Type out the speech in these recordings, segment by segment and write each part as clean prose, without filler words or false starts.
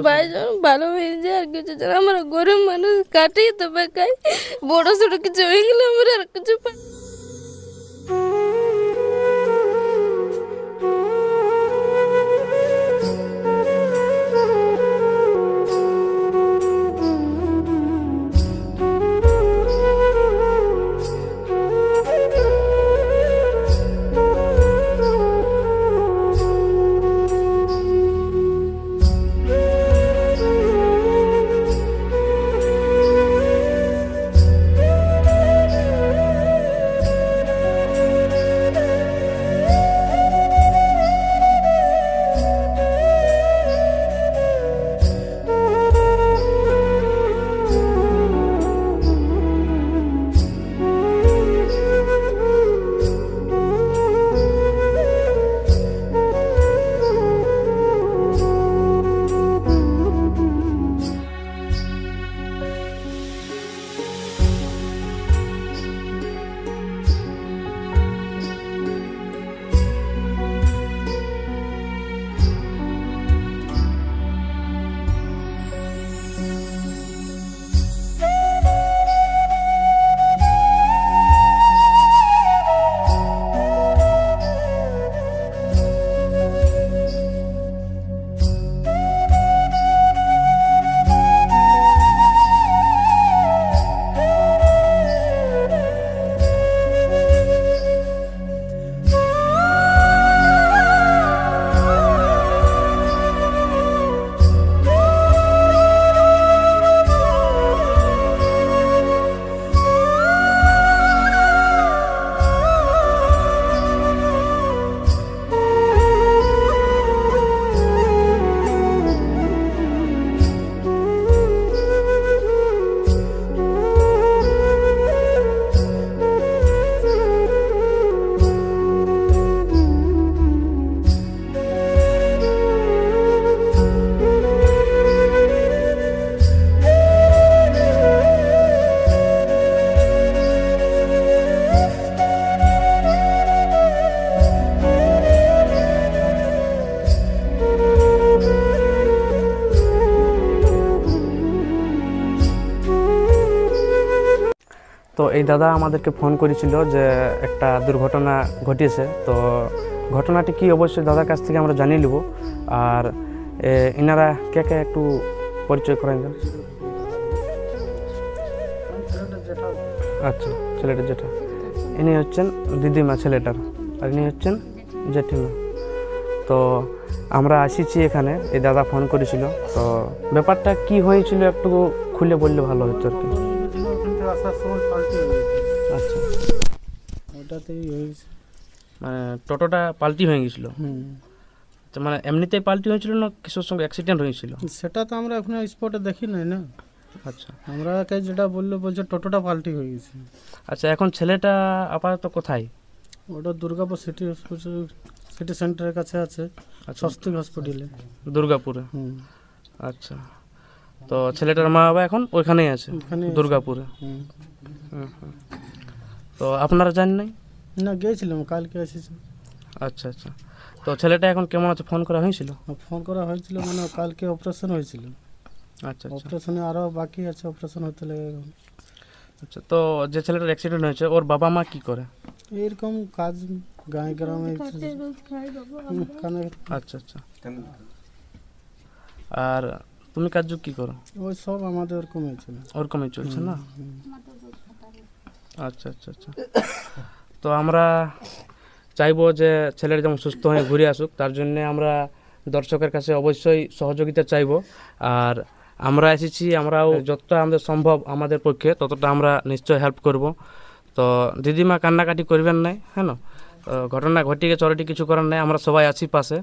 ভাইজন ভালো হয়ে যায় আর কিছু জানা, আমরা গরিব মানুষ কাটি তবে খাই, বড় ছোট কিছু হয়ে গেলে আমরা আর কিছু তো এই দাদা আমাদেরকে ফোন করেছিল যে একটা দুর্ঘটনা ঘটিয়েছে। তো ঘটনাটি কি অবশ্যই দাদার কাছ থেকে আমরা জানিয়ে নেব। আর এনারা কে কে একটু পরিচয় করেন দেন। আচ্ছা, ছেলেটার জেঠা, ইনি হচ্ছেন দিদিমা ছেলেটার, আর ইনি হচ্ছেন জেঠিমা। তো আমরা আসিছি এখানে, এই দাদা ফোন করেছিল। তো ব্যাপারটা কি হয়েছিল একটু খুলে বললে ভালো হতো আর কি। আচ্ছা, ওটাতেই হয়েছে, মানে টোটোটা পাল্টি হয়ে গেছিল। মানে এমনিতেই পাল্টি হয়েছিল না কিছুর সঙ্গে অ্যাক্সিডেন্ট হয়েছিল? সেটা তো আমরা এখন স্পটে দেখি নাই না। আচ্ছা, আমরা যেটা বলছে টোটোটা পাল্টি হয়ে গেছে। আচ্ছা, এখন ছেলেটা আপাতত কোথায়? ওটা দুর্গাপুর সিটি হসপিটাল, সিটি সেন্টারের কাছে আছে, স্বস্তিক হসপিটালে, দুর্গাপুরে। আচ্ছা, তো ছেলেটার মা বাবা এখন ওইখানেই আছে দুর্গাপুরে। তো আপনারা জানেন নাই? না, গিয়েছিলাম, কালকে এসেছি। আচ্ছা আচ্ছা, তো ছেলেটা এখন কেমন আছে? ফোন করা হয়েছিল? ফোন করা হয়েছিল, মানে কালকে অপারেশন হয়েছিল। আচ্ছা, অপারেশনে আরও বাকি আছে, অপারেশন হতে লেগে। আচ্ছা, তো যে ছেলেটার অ্যাক্সিডেন্ট হয়েছে ওর বাবা মা কি করে? এরকম কাজ গায়ে গ্রামে। আচ্ছা আচ্ছা, আর তুমি কাজ কি করো? ওই সব আমাদের ওরকমই ছিল, ওরকমই চলছে না? আচ্ছা আচ্ছা আচ্ছা, তো আমরা চাইবো যে ছেলেটা যেমন সুস্থ হয়ে ঘুরে আসুক, তার জন্য আমরা দর্শকের কাছে অবশ্যই সহযোগিতা চাইবো। আর আমরা এসেছি, আমরাও যতটা আমাদের সম্ভব আমাদের পক্ষে ততটা আমরা নিশ্চয়ই হেল্প করব। তো দিদিমা কান্নাকাটি করবেন নাই, হ্যাঁ না? ঘটনা ঘটে গেছে, অলরেডি কিছু করার নাই, আমরা সবাই আছি পাশে,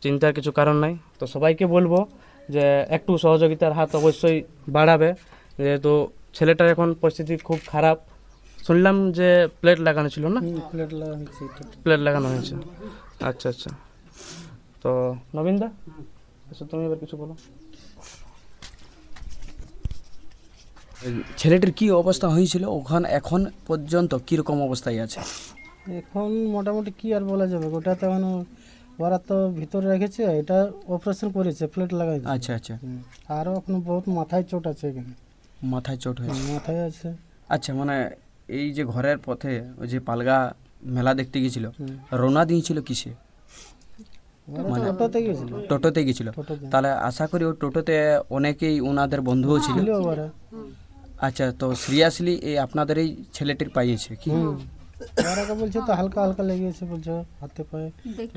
চিন্তার কিছু কারণ নাই। তো সবাইকে বলবো যে একটু সহযোগিতার হাত অবশ্যই বাড়াবে, যেহেতু ছেলেটার এখন পরিস্থিতি খুব খারাপ। শুনলাম যে প্লেট লাগানো ছিল না? প্লেট লাগানো হয়েছে। আচ্ছা আচ্ছা, তো নবীনদা তুমি এবার কিছু বলো। ছেলেটির কি অবস্থা হয়েছিল ওখানে, এখন পর্যন্ত কীরকম অবস্থায় আছে? এখন মোটামুটি কি আর বলা যাবে, ওটা তো এখনো ওরা তো ভিতরে রেখেছে, এটা অপারেশন করেছে, প্লেট লাগাই। আচ্ছা আচ্ছা, আরও এখন বহুত মাথায় চোট আছে এখানে, মাথায় চোট হয়েছে। মাথায় আছে। আচ্ছা, মানে এই যে ঘরের পথে ওই যে পালগা মেলা দেখতে গেছিল, রওনা দিয়েছিল কিসে? ওরা টোটোতে গেছিল। টোটোতে গেছিল। টোটোতে তাহলে আশা করি ও টোটোতে অনেকেই ওনাদের বন্ধুও ছিল। ছিল ওরা। আচ্ছা, তো সিরিয়াসলি এই আপনাদের এই ছেলেটির পাইয়েছে কি? ওরাকে বলছে তো হালকা হালকা লেগেছে, বলছে হাতে পায়ে।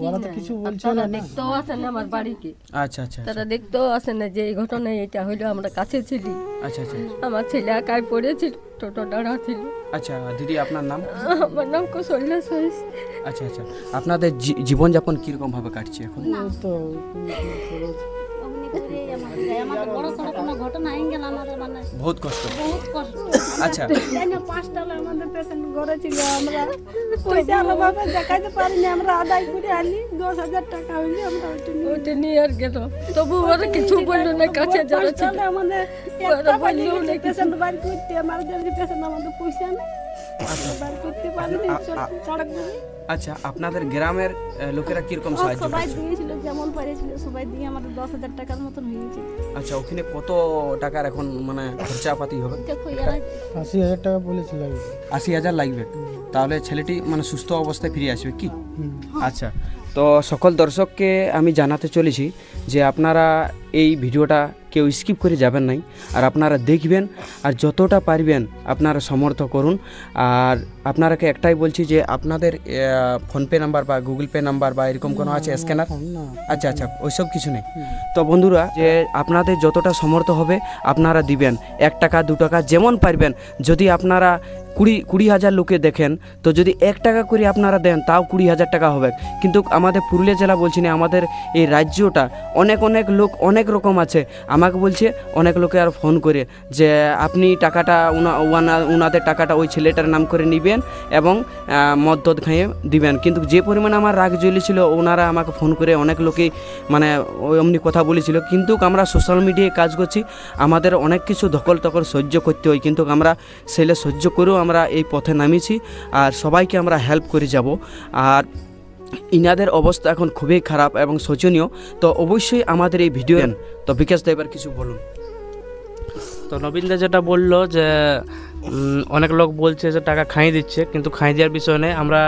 ওরা তো কিছু বলছে না। দেখতেও আসে না আমার বাড়িতে, আচ্ছা আচ্ছা তারা দেখতেও আসে না যে এই ঘটনায় এটা হইলো। আমরা কাছে ছিলি, আচ্ছা আচ্ছা আমার ছেলে একাই পড়েছিল, টোটো দাঁড়া ছিল। আচ্ছা দিদি, আপনার নাম? আমার নাম কৌশল্যা সহিস। আচ্ছা আচ্ছা, আপনাদের জীবনযাপন কীরকম ভাবে কাটছে এখন? এই তো বহুত কষ্ট। আচ্ছা আমাদের পেশেন্ট ঘরে ছিল, আমরা পয়সা আলাদা দেখাইতে পারিনি, আমরা আদায় করে আনি 10,000 টাকা হইলে আমরা ওইটা নিয়ে আর গেল, তবু ওরা কিছু বললো না। কাছে যারা ছিল আমাদের একটা পেশেন্ট বাড়ি করতে, এমার্জেন্সি পেশেন্ট আমাদের পয়সা নেই, বাড়ি করতে পারিনি। সড়ক করে আচ্ছা, আপনাদের গ্রামের লোকেরা কিরকম সাহায্য সবাই করছে? দিয়েছিল, যেমন পারেছিল সবাই দিয়ে আমাদের 10,000 টাকার মতন হয়েছে। আচ্ছা, ওখানে কত টাকার এখন মানে খরচাপাতি হবে? দেখো এরা 80,000 টাকা বলেছিল। 80,000 লাগবে। তাহলে ছেলেটি মানে সুস্থ অবস্থায় ফিরে আসবে কি? আচ্ছা, তো সকল দর্শককে আমি জানাতে চলেছি যে আপনারা এই ভিডিওটা কেউ স্কিপ করে যাবেন নাই, আর আপনারা দেখবেন, আর যতটা পারবেন আপনারা সমর্থ করুন। আর আপনারাকে একটাই বলছি যে আপনাদের ফোনপে নাম্বার বা গুগল পে নাম্বার বা এরকম কোনো আছে স্ক্যানার? আচ্ছা আচ্ছা, ওইসব কিছু নেই। তো বন্ধুরা, যে আপনাদের যতটা সমর্থ হবে আপনারা দিবেন, 1 টাকা 2 টাকা যেমন পারবেন। যদি আপনারা 20,000 লোকে দেখেন, তো যদি 1 টাকা করে আপনারা দেন তাও 20,000 টাকা হবে। কিন্তু আমাদের পুরুলিয়া জেলা বলছি না, আমাদের এই রাজ্যটা অনেক লোক অনেক রকম আছে। আমাকে বলছে অনেক লোকে আর ফোন করে যে আপনি টাকাটা ওনাদের টাকাটা ওই ছেলেটার নাম করে নেবেন এবং মদ খাইয়ে দিবেন। কিন্তু যে পরিমাণে আমার রাগ জ্বলেছিল, ওনারা আমাকে ফোন করে অনেক লোকেই মানে অমনি কথা বলেছিল। কিন্তু আমরা সোশ্যাল মিডিয়ায় কাজ করছি, আমাদের অনেক কিছু ধকল সহ্য করতে হয়, কিন্তু আমরা সেলে সহ্য করেও আমরা এই পথে নামিয়েছি, আর সবাইকে আমরা হেল্প করে যাব। আর ইনাদের অবস্থা এখন খুবই খারাপ এবং শোচনীয়। তো অবশ্যই আমাদের এই ভিডিও তো বিকাশ দা এবার কিছু বলুন। তো নবীনদা যেটা বললো যে অনেক লোক বলছে যে টাকা খাইয়ে দিচ্ছে, কিন্তু খাইয়ে দেওয়ার বিষয় নেই। আমরা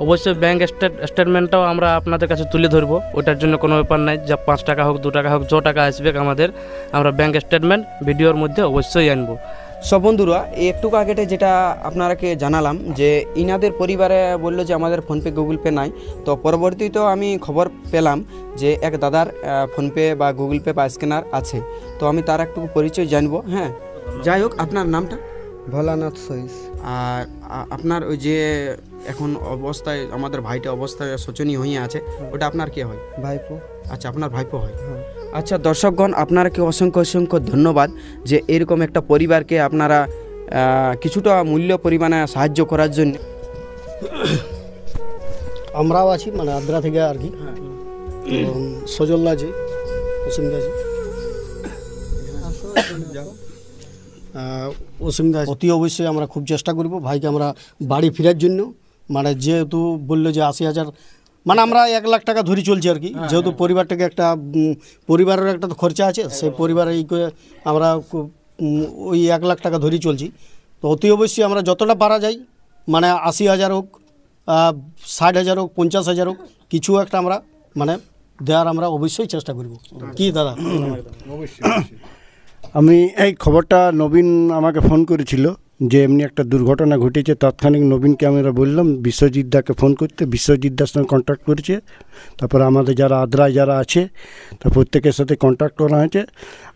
অবশ্যই ব্যাঙ্ক স্টেটমেন্টটাও আমরা আপনাদের কাছে তুলে ধরবো, ওটার জন্য কোনো ব্যাপার নাই। যা 5 টাকা হোক 2 টাকা হোক, যত টাকা আসবে আমাদের, আমরা ব্যাঙ্ক স্টেটমেন্ট ভিডিওর মধ্যে অবশ্যই আনবো। সব বন্ধুরা, এই একটু আগেতে যেটা আপনারাকে জানালাম যে ইনাদের পরিবারে বললো যে আমাদের ফোনপে গুগল পে নাই। তো পরবর্তীতেও আমি খবর পেলাম যে এক দাদার ফোনপে বা গুগল পে বা স্ক্যানার আছে। তো আমি তার একটু পরিচয় জানবো। হ্যাঁ, যাই হোক, আপনার নামটা? ভোলানাথ সহিস। আর আপনার ওই যে এখন অবস্থায় আমাদের ভাইটা অবস্থায় শোচনীয় হয়ে আছে, ওটা আপনার কে হয়? ভাইপো। আচ্ছা, আপনার ভাইপো হয়। আচ্ছা দর্শকগণ, আপনাকে অসংখ্য ধন্যবাদ যে এরকম একটা পরিবারকে আপনারা কিছুটা মূল্য পরিমাণে সাহায্য করার জন্য। আমরাও আছি মানে আদ্রা থেকে আর কি, সজল্লা আছে, অসীমদা আছে, অসীমদা আছে। অতি অবশ্যই আমরা খুব চেষ্টা করব ভাইকে আমরা বাড়ি ফেরার জন্য। মানে যেহেতু বললো যে 80,000, মানে আমরা 1 লাখ টাকা ধরে চলছি আর কি, যেহেতু পরিবারটাকে একটা পরিবারের একটা তো খরচা আছে, সেই পরিবারে এই করে আমরা ওই 1 লাখ টাকা ধরে চলছি। তো অতি অবশ্যই আমরা যতটা পারা যায়, মানে 80,000 হোক, 60,000 হোক, 50,000 হোক, কিছু একটা আমরা মানে দেওয়ার আমরা অবশ্যই চেষ্টা করব। কি দাদা? আমি এই খবরটা নবীন আমাকে ফোন করেছিল যে এমনি একটা দুর্ঘটনা ঘটেছে। তৎক্ষণিক নবীনকে আমরা বললাম বিশ্বজিৎ দাকে ফোন করতে। বিশ্বজিৎ দার সঙ্গে কন্ট্যাক্ট করেছে। তারপরে আমাদের যারা আদ্রায় যারা আছে তা প্রত্যেকের সাথে কন্ট্যাক্ট করা হয়েছে।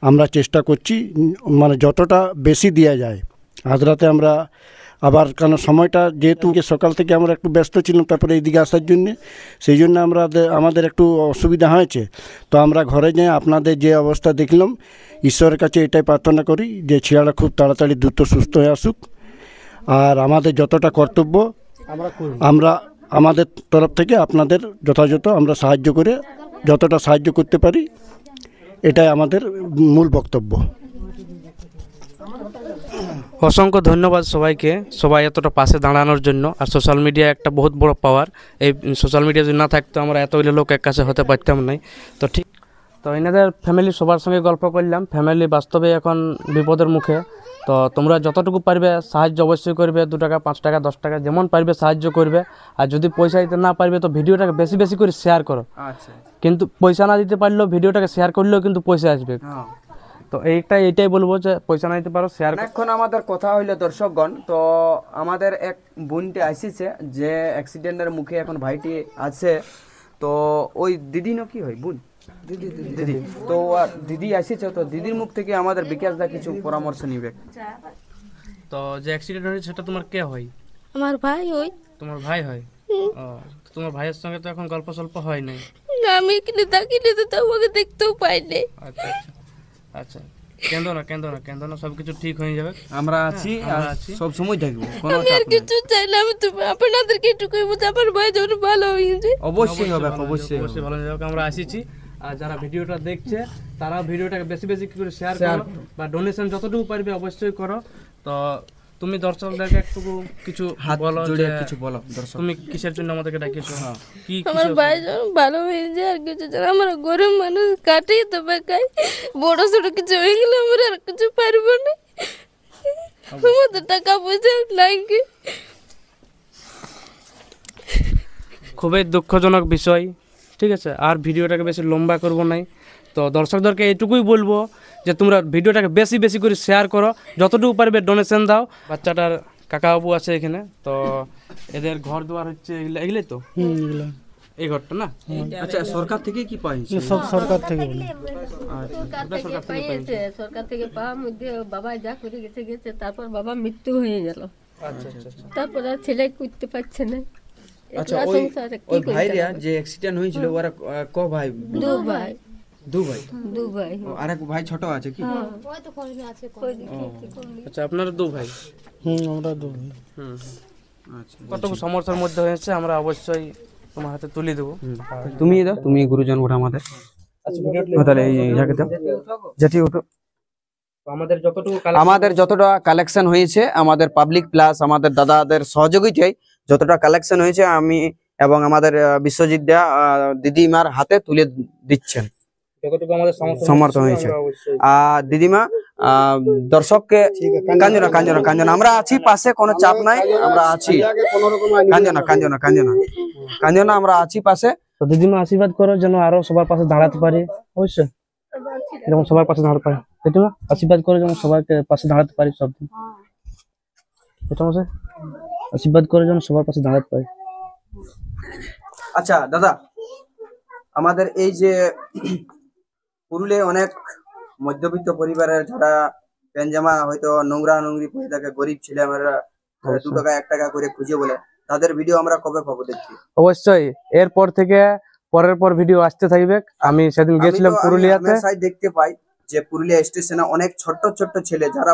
আমরা চেষ্টা করছি মানে যতটা বেশি দেওয়া যায়। আদ্রাতে আমরা আবার কেন সময়টা যেহেতু সকাল থেকে আমরা একটু ব্যস্ত ছিলাম তারপরে এইদিকে আসার জন্যে, সেই জন্য আমাদের একটু অসুবিধা হয়েছে। তো আমরা ঘরে যাই, আপনাদের যে অবস্থা দেখলাম, ঈশ্বরের কাছে এটাই প্রার্থনা করি যে ছেলেরা খুব তাড়াতাড়ি দ্রুত সুস্থ হয়ে আসুক। আর আমাদের যতটা কর্তব্য আমরা আমাদের তরফ থেকে আপনাদের যথাযথ আমরা সাহায্য করে যতটা সাহায্য করতে পারি, এটাই আমাদের মূল বক্তব্য। অসংখ্য ধন্যবাদ সবাইকে, সবাই এতটা পাশে দাঁড়ানোর জন্য। আর সোশ্যাল মিডিয়া একটা বহুত বড় পাওয়ার, এই সোশ্যাল মিডিয়া যদি না থাকতো আমরা এতগুলো লোক এক কাছে হতে পারতাম না। তো ঠিক, তো এনাদের ফ্যামিলি সবার সঙ্গে গল্প করলাম, ফ্যামিলি বাস্তবে এখন বিপদের মুখে। তো তোমরা যতটুকু পারবে সাহায্য অবশ্যই করবে, 2 টাকা 5 টাকা 10 টাকা যেমন পারবে সাহায্য করবে। আর যদি পয়সা দিতে না পারবে তো ভিডিওটাকে বেশি বেশি করে শেয়ার করো। আচ্ছা, কিন্তু পয়সা না দিতে পারলেও ভিডিওটাকে শেয়ার করলেও কিন্তু পয়সা আসবে। হ্যাঁ। তো এইটাই বলবো যে পয়সা না দিতে পারো শেয়ার। এখন আমাদের কথা হইলো দর্শকগণ, তো আমাদের এক বোনটি আসিছে যে অ্যাক্সিডেন্টের মুখে এখন ভাইটি আছে। তো ওই দিদি না কি হয় বোন, দিদি তো দিদি আসিছে, তো দিদির মুখ থেকে আমাদের বিকাশ দা কিছু পরামর্শ নিবে। তো যে অ্যাক্সিডেন্ট হয়েছে সেটা তোমার কে হয়? আমার ভাই ওই তোমার ভাই হয়? তো তোমার ভাইয়ের সঙ্গে তো এখন গল্প সল্প হয় নাই? না, আমি এখানে থাকিনি তো আমাকে দেখতেও পাইনি। আচ্ছা আচ্ছা আচ্ছা, কেন্দ্র না, সব কিছু ঠিক হয়ে যাবে। আমরা আছি, আমরা আছি। সব সময় থাকবো, কোনো আমি আর চাপ নেই। কিছু চাই না, আমি তো আপনাদেরকে একটু কইবো যে আমার ভাই যখন ভালো হয়েছে। অবশ্যই হবে, ভালো অবশ্যই অবশ্যই ভালো হয়ে যাবে। আমরা আসিছি, আর যারা ভিডিওটা দেখছে তারা ভিডিওটাকে বেশি বেশি করে শেয়ার করো, বা ডোনেশন যতটুকু পারবে অবশ্যই করো। তো তুমি দর্শকদেরকে একটু কিছু হাত বলো, জুড়ে যে কিছু বলো দর্শক। তুমি কিসের জন্য আমাদেরকে ডাকিয়েছো? কি আমার ভাই যখন ভালো হয়েছে আর কিছু চাই না। আমার গরিব মানুষ কাটিয়ে তো বেকায়, বড় ছোট কিছু হয়ে গেলে আমরা আর কিছু পারবো না। আমাদের টাকা পয়সা নাই কি। খুবই দুঃখজনক বিষয়, ঠিক আছে। আর ভিডিওটাকে বেশি লম্বা করবো নাই। তো দর্শকদেরকে এইটুকুই বলবো যে তোমরা ভিডিওটাকে বেশি বেশি করে শেয়ার করো, যতটুকু পারবে ডোনেশন দাও। বাচ্চাটার কাকাবাবু আছে এখানে, তো এদের ঘর দুয়ার হচ্ছে এগুলাই তো, এই ঘরটা না? আচ্ছা, সরকার থেকে কি পাইছে? সব সরকার থেকে বলে। সরকার থেকে পাওয়ার মধ্যে বাবা যা করে গেছে, তারপর বাবা মৃত্যু হয়ে গেল। আচ্ছা আচ্ছা আচ্ছা। তারপর আর ছেলে করতে পারছে না। আচ্ছা, একলা ওই সংসারে কি ওই করতে ভাইরা হবে? যে অ্যাক্সিডেন্ট হয়েছিল ওরা ক ভাই? দু ভাই। দু ভাই? দু ভাই। ও, আরেক ভাই ছোট আছে কি? আচ্ছা, আপনারা 2 ভাই? আমরা দু ভাই। আচ্ছা, কতটুকু সমস্যার মধ্যে হয়েছে আমরা অবশ্যই তোমার হাতে তুলে দেবো। তুমি দাও, তুমি গুরুজন ওটা আমাদের। তাহলে এই জায়গাতে দাও, যেটি ওটা আমাদের যতটা কালেকশন হয়েছে, আমাদের পাবলিক প্লাস আমাদের দাদাদের সহযোগিতায় যতটা কালেকশন হয়েছে, আমি এবং আমাদের বিশ্বজিৎ দা দিদিমার হাতে তুলে দিচ্ছেন। যতটুকু আমাদের সমর্থন হয়েছে। আমরা অবশ্যই আর দিদিমা দর্শককে কাঞ্জনা আমরা আছি পাশে, কোনো চাপ নাই, আমরা আছি। কাঞ্জনা আমরা আছি পাশে। তো দিদিমা আশীর্বাদ করো যেন আরো সবার পাশে দাঁড়াতে পারি, অবশ্যই যেমন সবার পাশে দাঁড়াতে পারি। দিদিমা আশীর্বাদ করো যেন সবার পাশে দাঁড়াতে পারি সব দিন। আশীর্বাদ করে যেন সবার পাশে দাঁড়াতে পারি। আচ্ছা দাদা, আমাদের এই যে পুরুলিয়ায় অনেক মধ্যবিত্ত পরিবারের যারা পেনজামা হয়তো নোংরা পরে থাকে, গরিব ছেলে আমরা 2 টাকা 1 টাকা করে খুঁজে বলে, তাদের ভিডিও আমরা কবে পাবো দেখতে? অবশ্যই এরপর থেকে পরের পর ভিডিও আসতে থাকবে। আমি সেদিন গেছিলাম পুরুলিয়াতে, আমি দেখতে পাই যে পুরুলিয়া স্টেশনে অনেক ছোট্ট ছোট্ট ছেলে যারা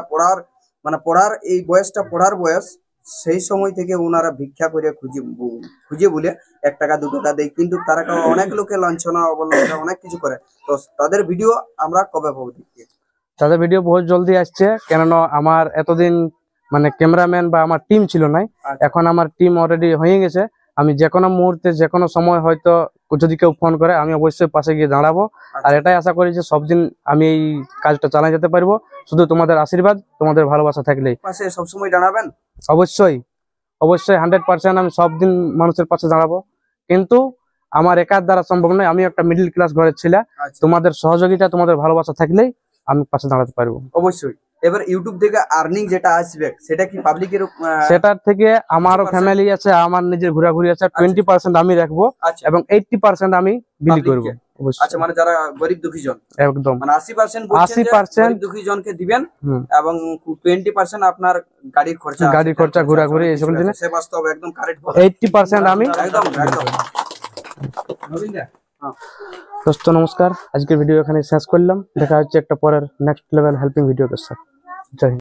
পড়ার এই বয়সটা, পড়ার বয়স, সেই সময় থেকে ওনারা ভিক্ষা করে খুঁজে বলে 1 টাকা 2 টাকা দেয়, কিন্তু তারা অনেক লোকে লাঞ্ছনা অবলম্বন অনেক কিছু করে। তো তাদের ভিডিও আমরা কবে পাবো দেখতে? তাদের ভিডিও বহুত জলদি আসছে, কেননা আমার এতদিন মানে ক্যামেরাম্যান বা আমার টিম ছিল না। এখন আমার টিম অলরেডি হয়ে গেছে। আমি যে কোনো মুহূর্তে যে কোনো সময় হয়তো যদি কেউ ফোন করে আমি অবশ্যই পাশে গিয়ে দাঁড়াবো। আর এটাই আশা করি যে সব দিন আমি এই কাজটা চালিয়ে যেতে পারবো, শুধু তোমাদের আশীর্বাদ, তোমাদের ভালোবাসা থাকলেই। পাশে সবসময় দাঁড়াবেন? অবশ্যই 100% আমি সব দিন মানুষের পাশে দাঁড়াবো, কিন্তু আমার একার দ্বারা সম্ভব নয়। আমি একটা মিডল ক্লাস ঘরের ছেলে, তোমাদের সহযোগিতা, তোমাদের ভালোবাসা থাকলেই আমি পাশে দাঁড়াতে পারবো। অবশ্যই। এবার ইউটিউব থেকে আর্নিং যেটা আসবে সেটা কি পাবলিকের? সেটার থেকে আমারও ফ্যামিলি আছে, আমার নিজের ঘোরাঘুরি আছে, 20% আমি রাখবো এবং 80% আমি বিলি করবো। আচ্ছা, মানে যারা গরিব দুঃখী জন, একদম মানে 80% দুঃখী জনকে দিবেন এবং 20% আপনার গাড়ির খরচা, ঘোরাঘুরি এইসব জিনিস। সে বাস্তব একদম কারেক্ট। 80% আমি একদম। দোস্ত নমস্কার, আজকের ভিডিও এখানে শেষ করলাম। দেখা হচ্ছে একটা পরের নেক্সট লেভেল হেল্পিং ভিডিওর সাথে। জয় হিন্দ।